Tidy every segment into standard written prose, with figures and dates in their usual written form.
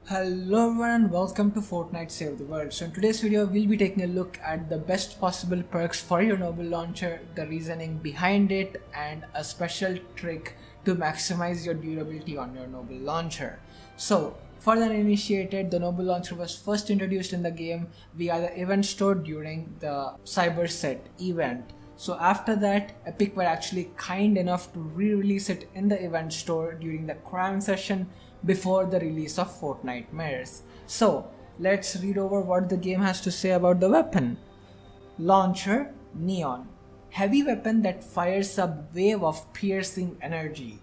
Hello everyone and welcome to Fortnite Save the World. So in today's video we'll be taking a look at the best possible perks for your noble launcher, the reasoning behind it, and a special trick to maximize your durability on your noble launcher. So for the uninitiated, the noble launcher was first introduced in the game via the event store during the Cyber Set event. So after that, Epic were actually kind enough to re-release it in the event store during the Crown session before the release of Fortnite Mirrors. So let's read over what the game has to say about the weapon. Launcher Neon. Heavy weapon that fires a wave of piercing energy.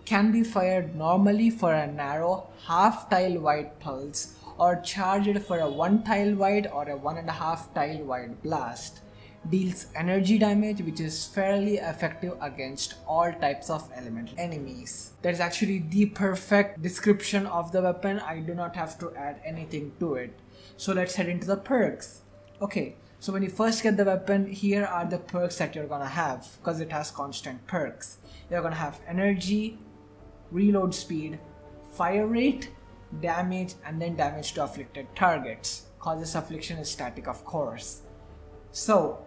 Can be fired normally for a narrow half tile wide pulse or charged for a 1 tile wide or a 1.5 tile wide blast. Deals energy damage which is fairly effective against all types of elemental enemies. That is actually the perfect description of the weapon. I do not have to add anything to it. So let's head into the perks. Okay, so when you first get the weapon, here are the perks that you're gonna have because it has constant perks. You're gonna have energy, reload speed, fire rate, damage, and then damage to afflicted targets. Cause this affliction is static, of course. So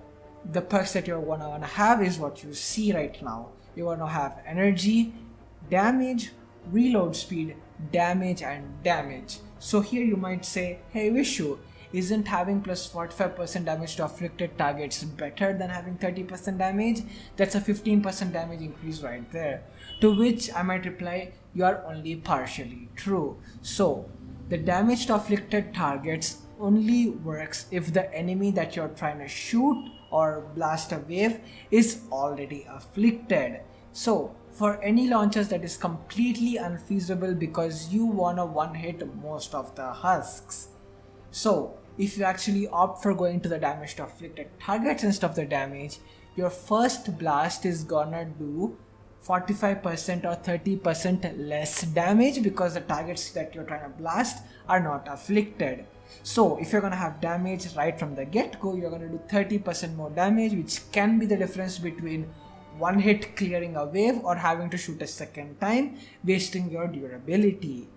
the perks that you're gonna have is what you see right now. You're gonna have energy, damage, reload speed, damage, and damage. So here you might say, hey Vishuu, isn't having plus 45% damage to afflicted targets better than having 30% damage? That's a 15% damage increase right there. To which I might reply, you are only partially true. So the damage to afflicted targets only works if the enemy that you're trying to shoot or blast a wave is already afflicted. So for any launchers, that is completely unfeasible because you wanna one hit most of the husks. So if you actually opt for going to the damage to afflicted targets instead of the damage, your first blast is gonna do 45% or 30% less damage because the targets that you're trying to blast are not afflicted. So if you're gonna have damage right from the get-go, you're gonna do 30% more damage, which can be the difference between one hit clearing a wave or having to shoot a second time, wasting your durability.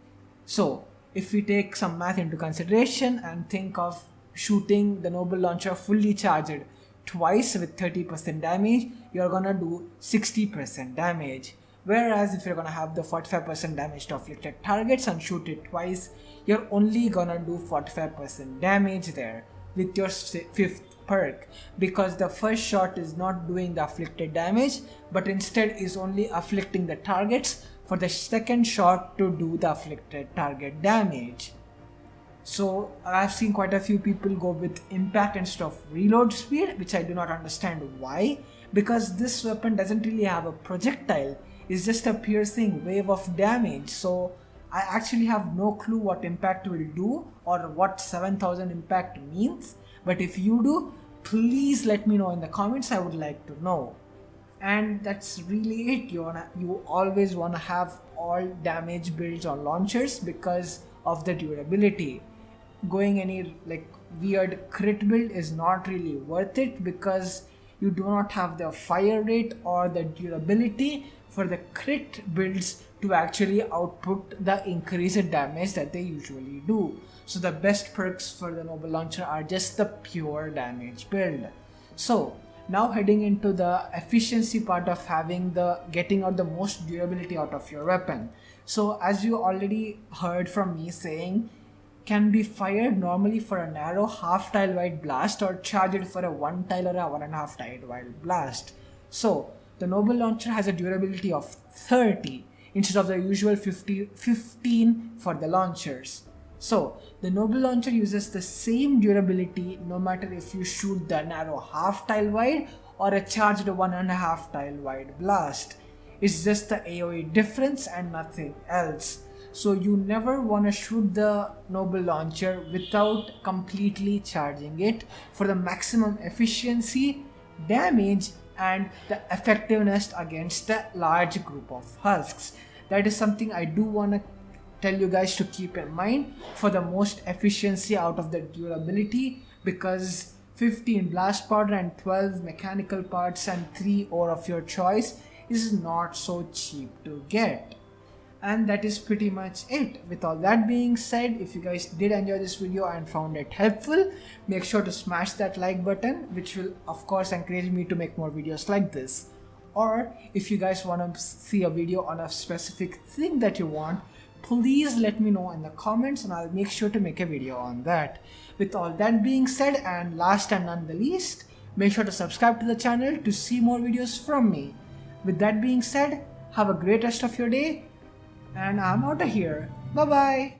So if we take some math into consideration and think of shooting the noble launcher fully charged twice with 30% damage, you're gonna do 60% damage. Whereas if you're gonna have the 45% damage to afflicted targets and shoot it twice, you're only gonna do 45% damage there with your fifth perk, because the first shot is not doing the afflicted damage but instead is only afflicting the targets for the second shot to do the afflicted target damage. So I've seen quite a few people go with impact instead of reload speed, which I do not understand why, because this weapon doesn't really have a projectile, it's just a piercing wave of damage. So I actually have no clue what impact will do or what 7000 impact means, but if you do, please let me know in the comments. I would like to know. And that's really it. You always want to have all damage builds on launchers because of the durability. Going any weird crit build is not really worth it because you do not have the fire rate or the durability for the crit builds to actually output the increased damage that they usually do. So the best perks for the noble launcher are just the pure damage build. So now heading into the efficiency part of getting out the most durability out of your weapon. So as you already heard from me saying, can be fired normally for a narrow half tile wide blast or charged for a 1 tile or a 1.5 tile wide blast. So the noble launcher has a durability of 30 instead of the usual 15 for the launchers. So the noble launcher uses the same durability no matter if you shoot the narrow half tile wide or a charged 1.5 tile wide blast. It's just the AoE difference and nothing else. So you never want to shoot the noble launcher without completely charging it for the maximum efficiency, damage, and the effectiveness against the large group of husks. That is something I do want to tell you guys to keep in mind for the most efficiency out of the durability, because 15 blast powder and 12 mechanical parts and 3 ore of your choice is not so cheap to get. And that is pretty much it. With all that being said, if you guys did enjoy this video and found it helpful, make sure to smash that like button, which will of course encourage me to make more videos like this. Or if you guys want to see a video on a specific thing that you want, please let me know in the comments and I'll make sure to make a video on that. With all that being said, and last and not the least, make sure to subscribe to the channel to see more videos from me. With that being said, have a great rest of your day, and I'm out of here. Bye bye.